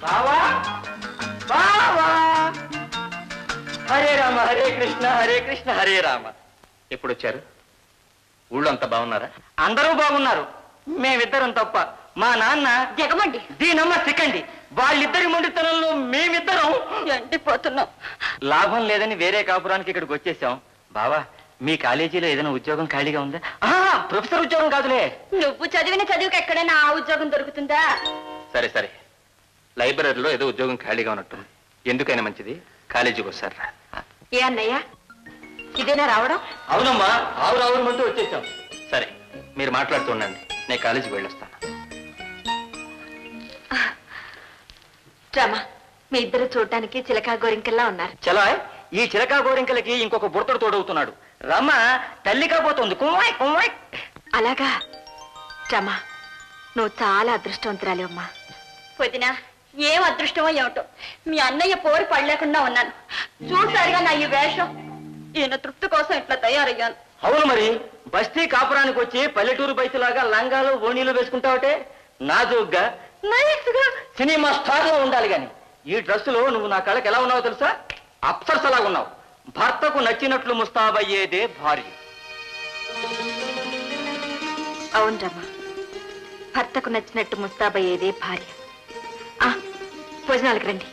బావా బావా, హరే రామ హరే కృష్ణ హరే కృష్ణ హరే రామ. ఎప్పుడు వచ్చారు? ఊళ్ళో అంతా బాగున్నారా? అందరూ బాగున్నారు, మేమిద్దరం తప్ప. మా నాన్న జగమండి, దీనమ్మ సిక్కండి. వాళ్ళిద్దరి మొండితనంలో మేమిద్దరం ఎండిపోతున్నాం. లాభం లేదని వేరే కాపురానికి ఇక్కడికి వచ్చేసాం. బావా, మీ కాలేజీలో ఏదైనా ఉద్యోగం ఖాళీగా ఉందా? ప్రొఫెసర్ ఉద్యోగం కాదులే. నువ్వు చదివిన చదువుకి ఎక్కడైనా ఆ ఉద్యోగం దొరుకుతుందా? సరే సరే, లైబ్రరీలో ఏదో ఉద్యోగం ఖాళీగా ఉన్నట్టుంది. ఎందుకైనా మంచిది కాలేజీకి వస్తారు. ఏ అన్నయ్య, ఇదేనా రావడం? అవునమ్మా, ఆవురావురమంటూ వచ్చేసాం. సరే, మీరు మాట్లాడుతూ ఉండండి, నేను కాలేజీకి వెళ్ళొస్తాను. రామా, మీ ఇద్దరు చూడటానికి చిలకా గోరింకల్లా ఉన్నారు. చలా, ఈ చిలకా గోరింకలకి ఇంకొక బుర్తడు తోడవుతున్నాడు. రమ్మ తల్లి కాబోతోంది. కుమ్మాయ్ కుమ్మాయ్. అలాగా? రమా, నువ్వు చాలా అదృష్టవంతురాలి అమ్మా. వదినా, ఏం అదృష్టమో ఏమిటో, మీ అన్నయ్య పోరు పడలేకుండా ఉన్నాను. చూసారుగా నా ఈ వేషం. ఈయన తృప్తి కోసం ఇట్లా తయారయ్యాను. అవును మరి, బస్తీ కాపురానికి వచ్చి పల్లెటూరు బయసులాగా లంగాలు ఓణీలు వేసుకుంటావటే నాజుగ్గా నైస్గా సినిమా స్టార్ లో ఉండాలి. గాని ఈ డ్రెస్సులో నువ్వు నా కళ్ళకి ఎలా ఉన్నావో తెలుసా? అప్సరసలాగా ఉన్నావు. భర్తకు నచ్చినట్లు ముస్తాబయ్యేదే భార్య. అవును రమా, భర్తకు నచ్చినట్టు ముస్తాబయ్యేదే భార్య. భోజనాలకు రండి.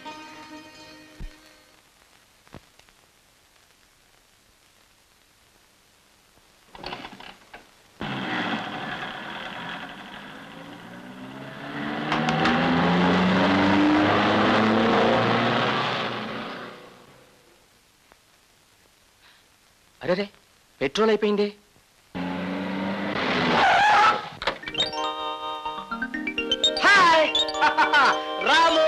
అరే, పెట్రోల్ అయిపోయింది. రాము,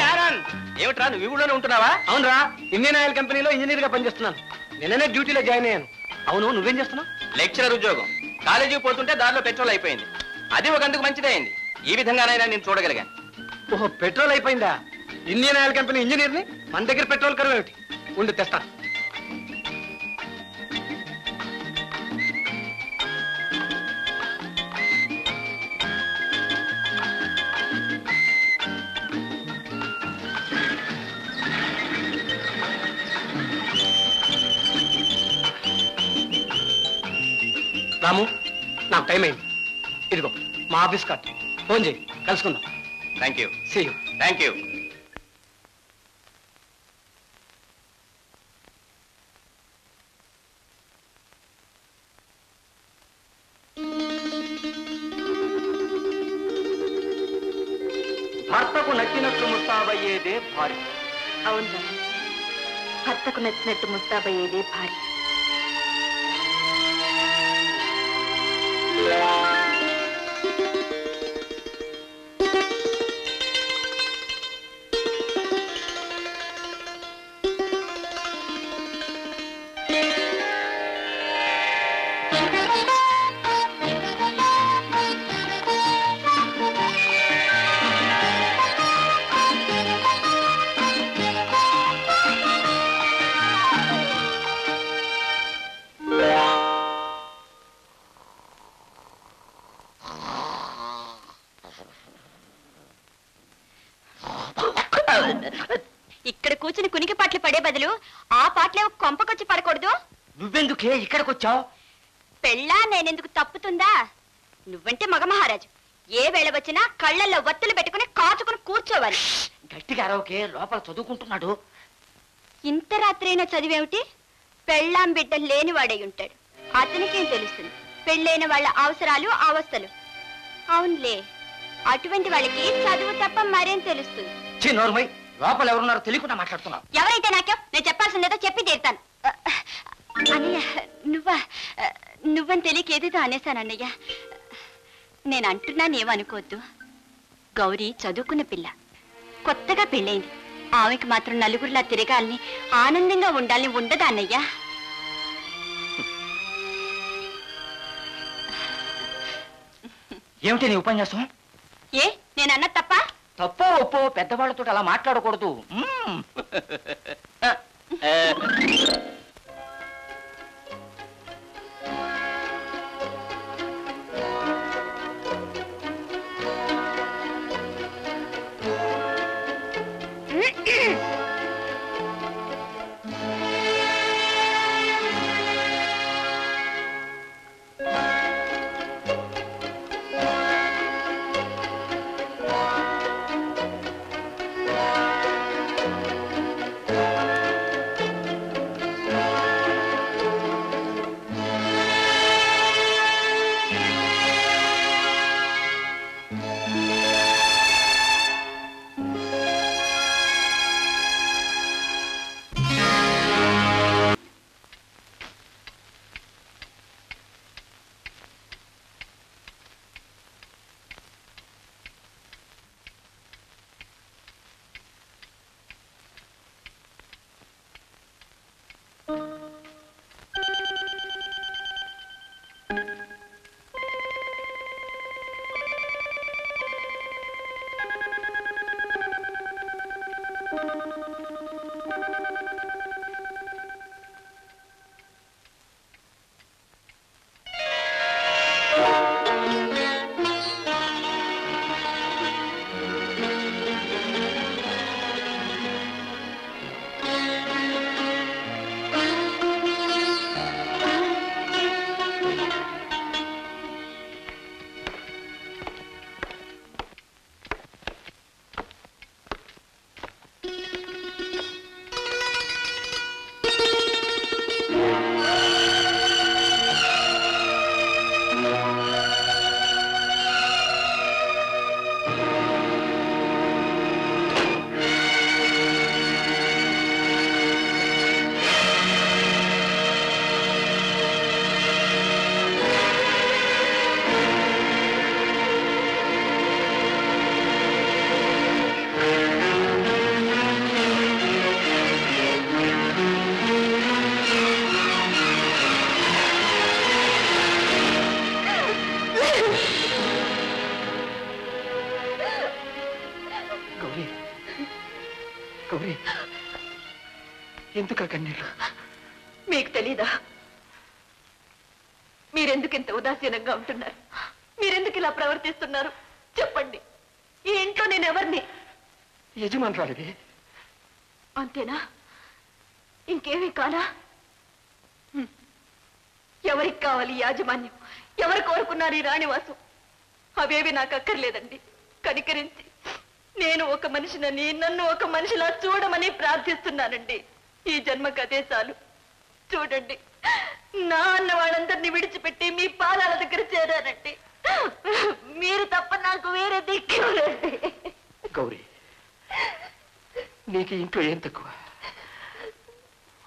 ఆనంద్, ఏమిట్రా నువ్వు ఈ ఊళ్ళోనే ఉంటున్నావా? అవునరా, ఇండియన్ ఆయిల్ కంపెనీలో ఇంజనీర్ గా పనిచేస్తున్నాను. నిన్ననే డ్యూటీలో జాయిన్ అయ్యాను. అవును, నువ్వేం చేస్తున్నావు? లెక్చరర్ ఉద్యోగం. కాలేజీకి పోతుంటే దారిలో పెట్రోల్ అయిపోయింది. అది ఒక అందుకు మంచిదే అయింది. ఈ విధంగానైనా నేను చూడగలిగాను. ఓహో, పెట్రోల్ అయిపోయిందా? ఇండియన్ ఆయిల్ కంపెనీ ఇంజనీర్ ని మన దగ్గర పెట్రోల్ కరువు ఏమిటి? ఉండి తెస్తాను. రాము, నాకు టైం అయింది. ఇదిగో మా ఆఫీస్ కార్డ్. ఫోన్ చేయి, కలుసుకుందాం. Thank you. See you. Thank you. భర్తకు నచ్చినట్లు ముస్తాబయ్యేదే భార్య. అవును, భర్తకు నచ్చినట్టు ముస్తాబయ్యేదే భార్య. ఇక్కడ కూర్చుని కునికి పాటలు పడే బదులు ఆ పాటలే కొంపకొచ్చి పడకూడదు. నువ్వెందుకే ఇక్కడికి వచ్చావు? పెళ్ళా నేనెందుకు తప్పుతుందా? నువ్వంటే మగ మహారాజు. ఏ వేళ వచ్చినా కళ్ళల్లో వత్తులు పెట్టుకుని కాచుకుని కూర్చోవాలి. గట్టిగా అరవకే, లోపల చదువుకుంటున్నాడు. ఇంత రాత్రైనా చదివేమిటి? పెళ్ళాం బిడ్డ లేనివాడై ఉంటాడు. అతనికేం తెలుస్తుంది పెళ్ళైన వాళ్ళ అవసరాలు అవస్థలు? అవునులే, అటువంటి వాళ్ళకి చదువు తప్ప మరేం తెలుస్తుంది? నోర్మై, లోపల ఎవరున్నారో తెలియకుండా మాట్లాడుతున్నావు. ఎవరైతే నాకేం, నేను చెప్పాల్సిందేదో చెప్పి తీరుతాను. అన్నయ్య, నువ్వని తెలియక ఏదేదో అనేశాను అన్నయ్య. నేను అంటున్నానేమనుకోవద్దు. గౌరీ చదువుకున్న పిల్ల, కొత్తగా పెళ్ళైంది. ఆమెకు మాత్రం నలుగురిలా తిరగాలని, ఆనందంగా ఉండాలని ఉండదా అన్నయ్య? ఏమిటి నీ ఉపన్యాసం? ఏ నేనన్నా తప్ప? తప్పో ఒప్పో పెద్దవాళ్ళతో అలా మాట్లాడకూడదు. గౌరీ, ఎందుకు కన్నీళ్ళు? మీకు తెలీదా? మీరెందుకు ఇంత ఉదాసీనంగా ఉంటున్నారు? మీరెందుకు ఇలా ప్రవర్తిస్తున్నారు? చెప్పండి. ఈ ఇంట్లో నేను ఎవరిని? యజమానురాలివి. అంతేనా? ఇంకేమీ కానా? ఎవరికి కావాలి యాజమాన్యం? ఎవరు కోరుకున్నారు ఈ రాణివాసం? అవేవి నాకు అక్కర్లేదండి. కనికరించి నేను ఒక మనిషినని, నన్ను ఒక మనిషిలా చూడమని ప్రార్థిస్తున్నానండి. ఈ జన్మకు అదే చాలు. చూడండి, నా అన్న వాళ్ళందరినీ విడిచిపెట్టి మీ పాదాల దగ్గర చేరానండి. మీరు తప్ప నాకు వేరే దిక్కేవారండి. గౌరీ, నీకు ఇంట్లో ఏం తక్కువ?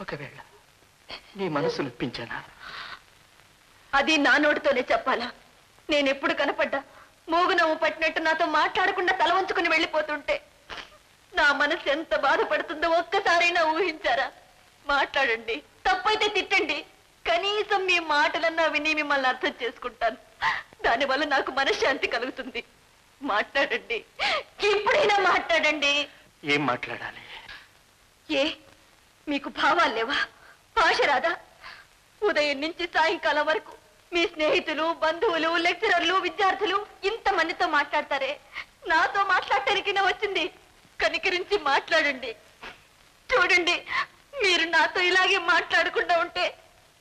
ఒకవేళ నీ మనసు నొప్పించానా? అది నా నోటితోనే చెప్పాలా? నేనెప్పుడు కనపడ్డా మూగునవ్వు పట్టినట్టు నాతో మాట్లాడకుండా తల వంచుకుని వెళ్ళిపోతుంటే నా మనసు ఎంత బాధపడుతుందో ఒక్కసారైనా ఊహించారా? మాట్లాడండి, తప్పైతే తిట్టండి. కనీసం మీ మాటలన్నా విని మిమ్మల్ని అర్థం చేసుకుంటాను. దానివల్ల నాకు మనశ్శాంతి కలుగుతుంది. మాట్లాడండి, ఇప్పుడైనా మాట్లాడండి. ఏం మాట్లాడాలి? ఏ మీకు భావాలు లేవా? ఆశ రాదా? ఉదయం నుంచి సాయంకాలం వరకు మీ స్నేహితులు, బంధువులు, లెక్చరర్లు, విద్యార్థులు ఇంతమందితో మాట్లాడతారే, నాతో మాట్లాడటానికి వచ్చింది. కనికరించి మాట్లాడండి. చూడండి, మీరు నాతో ఇలాగే మాట్లాడకుండా ఉంటే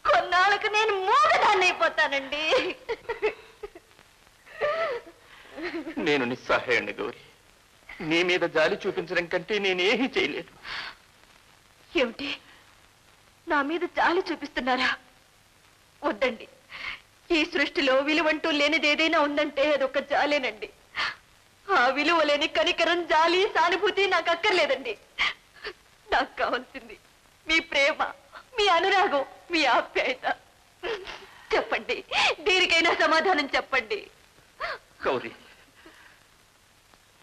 కొన్నాళ్ళకు నేను మూగదాన్ని అయిపోతానండి. నేను నిస్సహాయండి గౌరీ. నీ మీద జాలి చూపించడం కంటే నేనేమీ చేయలేదు. ఏమిటి, నా మీద జాలి చూపిస్తున్నారా? వద్దండి. ఈ సృష్టిలో విలువంటూ లేనిది ఏదైనా ఉందంటే అదొక జాలేనండి. ఆ విలువ లేని కనికరం, జాలి, సానుభూతి నాకు అక్కర్లేదండి. నాకు కావాల్సింది మీ ప్రేమ, మీ అనురాగం, మీ ఆప్యాయత. చెప్పండి, దీనికైనా సమాధానం చెప్పండి. గౌరీ,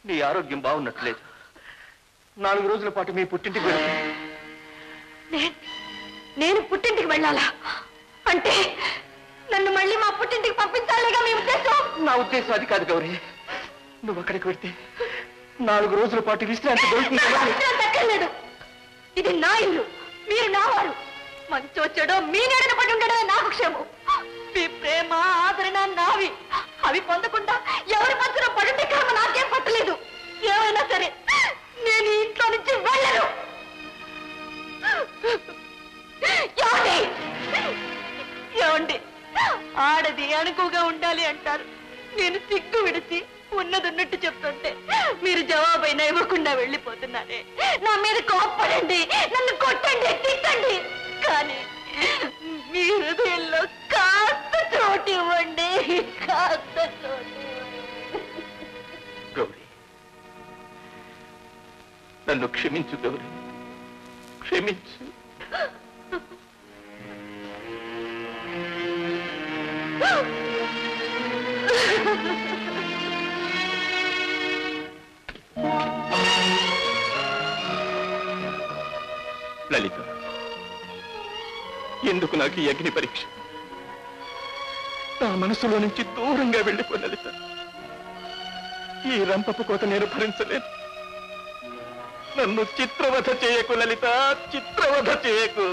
నీ ఆరోగ్యం బాగున్నట్లేదు. 4 రోజుల పాటు మీ పుట్టింటికి వెళ్తా. నేను పుట్టింటికి వెళ్ళాలా? అంటే నన్ను మళ్ళీ మా పుట్టింటికి పంపించాలిగా మీ ఉద్దేశం? నా ఉద్దేశం అది కాదు గౌరీ. నువ్వు అక్కడికి వెళ్తే 4 రోజుల పాటు విశ్రాంతి దక్కర్లేదు. ఇది నా ఇల్లు, మీరు నా వారు. మంచో చెడో మీ నీడన పడి ఉండడమే నాకు క్షేమం. మీ ప్రేమ, ఆదరణ నావి. అవి పొందకుండా ఎవరి మధ్యలో పడుంటే కర్మ నాకేం పట్టలేదు. ఏమైనా సరే నేను ఇంట్లో నుంచి వెళ్ళను. ఏమండి, ఆడది అణుకుగా ఉండాలి అంటారు. నేను సిగ్గు విడిచి ఉన్నదున్నట్టు చెప్తుంటే మీరు జవాబైనా ఇవ్వకుండా వెళ్ళిపోతున్నారే. నా మీద కోప్పడండి, నన్ను కొట్టండి, తిట్టండి, కానీ మీ హృదయంలో కాస్త చోటు ఇవ్వండి. కాస్త చోటు. గౌరీ, నన్ను క్షమించు గౌరీ, క్షమించు. లలిత, ఎందుకు నాకు ఈ అగ్ని పరీక్ష? నా మనసులో నుంచి దూరంగా వెళ్ళిపో లలిత. ఈ రంపపు కోత నేను భరించలేను. నన్ను చిత్రవధ చేయకు లలిత, చిత్రవధ చేయకు.